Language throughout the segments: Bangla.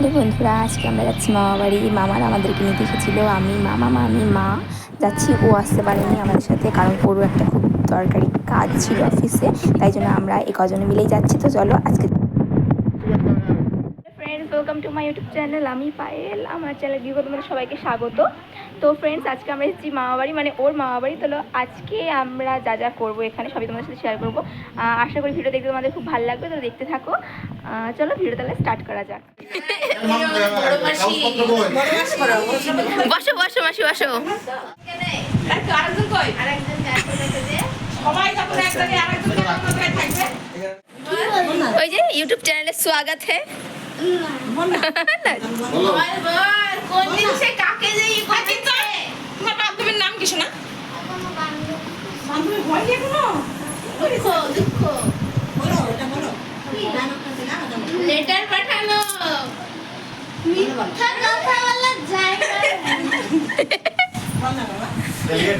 হ্যালো বন্ধুরা, আজকে আমরা যাচ্ছি মামা বাড়ি। মামারা আমাদেরকে নিতে এসেছিলো। আমি মামা মামি মা যাচ্ছি। ও আসতে পারেনি আমাদের সাথে, কারণ ওরও একটা খুব দরকারি কাজ ছিল অফিসে, তাই জন্য আমরা কজনে মিলেই যাচ্ছি। তো চলো আজকে friends, welcome to my YouTube channel. আমি পায়েল, আমার চ্যানেল ভিউ তোমাদের সবাইকে স্বাগত। তো ফ্রেন্ডস, আজকে আমরা এসেছি মামাবাড়ি, মানে ওর মামাবাড়ি। তো আজকে আমরা যা যা করবো এখানে সবই তোমাদের সাথে শেয়ার করবো। আশা করি ভিডিও দেখতে তোমাদের খুব ভালো লাগবে, তো দেখতে থাকো। চলো ভিডিও তাহলে স্টার্ট করা যাক। বসো বসো মাসি বসো। ওই যে ইউটিউব চ্যানেলে স্বাগত হ্যাঁ। তোমার নাম কি শোনা? লেটার পাঠানো মিথ্যা কথা বলা যায় না।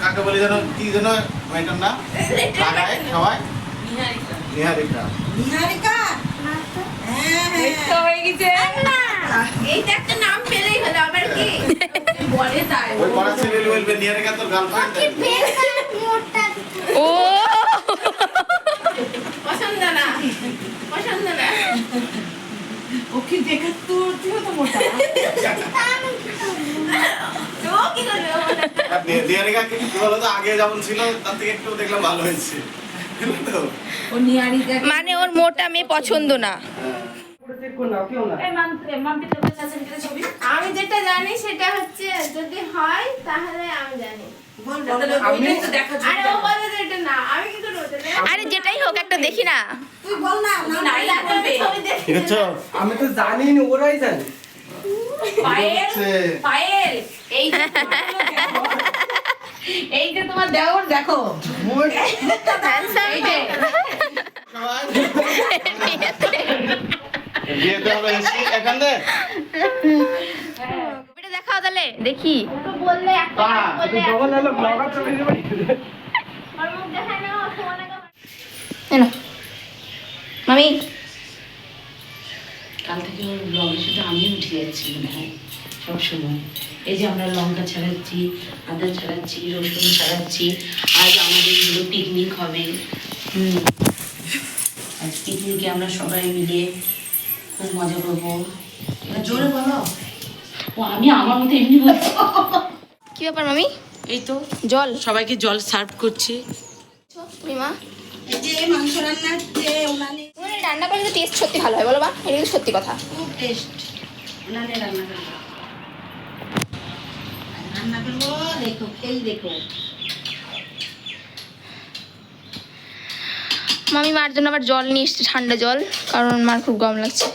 কাকে বলে জানো? কি জানো মেয়েটার নাম? লাগায় খাওয়ায় নিহারিকা। নিহারিকা হয়ে গেছে। এইটা একটা নাম পেলেই হলো, আবার কি বলে তাই ওই বড় ছেলে বলবে নিহারিকা তোর গার্লফ্রেন্ড। ও পছন্দ না, পছন্দ না। ওকে দেখা তোর তুইও তো মোটা। তো কি করবে ও? নিহারিকা কি বলো তো, আগে যেমন ছিল তার থেকে একটু দেখলাম ভালো হয়েছে। তো ও নিহারিকা মানে ওর মোটা মেয়ে পছন্দ না। আমি যেটা জানি সেটা হচ্ছে যদি হয় তাহলে আমি জানি। আমি তো দেখা আরে ও বলে যে এটা না, আমি কি করে বলতে? আরে যেটাই হোক একটা দেখি না। তুই বল না ছবি দেখি। ঠিক আছে আমি তো জানি না, ওরাই জানে। পায়েল পায়েল এই যে তোমার দেওর দেখো হ্যান্ডসাম মেয়ে। সবাই বিয়েতে হলো এসি এখানে এটা দেখাও তাহলে দেখি। তো বললে একটা না, বললে তখন হলো ব্লগার চলে যাবে। ওর মুখ দেখায় না, ও তোমার নাকি এনো মামি। কাল থেকে ওর ব্লগের সাথে আমি উঠে যাচ্ছি মনে হয় সবসময়। এই যে আমরা লঙ্কা ছাড়াচ্ছি, আদা ছাড়াচ্ছি, রসুন ছাড়াচ্ছি। আজ আমাদের এগুলো পিকনিক হবে। আজ পিকনিকে আমরা সবাই মিলে খুব মজা করবো। জোরে বলো। ও আমি আমার মতো এমনি বলছি। কি ব্যাপার মামি? এই তো জল সবাইকে জল সার্ভ করছি। তুমি মা এই যে মাংস রান্নার যে উনানে মানে রান্না করলে তো টেস্ট সত্যি ভালো হয়, বলো মা? এটা কিন্তু সত্যি কথা। খুব টেস্ট। উনানে রান্না করবো, রান্না করবো। দেখো খেয়ে দেখো। মামি মার জন্য আবার জল নিয়ে এসছে, ঠান্ডা জল, কারণ মার খুব গরম লাগছে।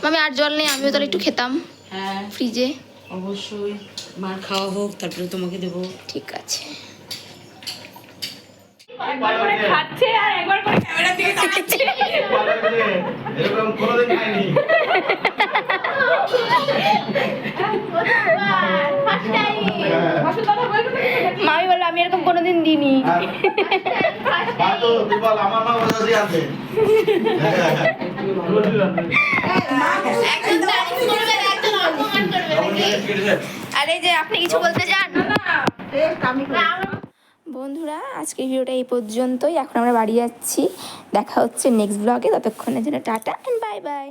মামি আর জল নেই, আমিও তাহলে একটু খেতাম হ্যাঁ ফ্রিজে। অবশ্যই, মার খাওয়া হোক তারপরে তোমাকে দেবো। ঠিক আছে। একবার করে খাচ্ছে আর একবার করে ক্যামেরা দিকে তাকাচ্ছে। এরকম কোনোদিন খাইনি। First time. কথা বলবো না। মামি বললো আমি এরকম কোনোদিন দিইনি। তো তুই বল আমার মা বলে দিয়ে আনতে। একজন তারিফ করবে, একজন অপমান করবে নাকি? আরে যে আপনি কিছু বলতে চান? না, বন্ধুরা, আজকের ভিডিওটা এই পর্যন্তই। এখন আমরা বাড়ি যাচ্ছি। দেখা হচ্ছে নেক্সট ব্লগে। ততক্ষণের জন্য টাটা এন্ড বাই বাই।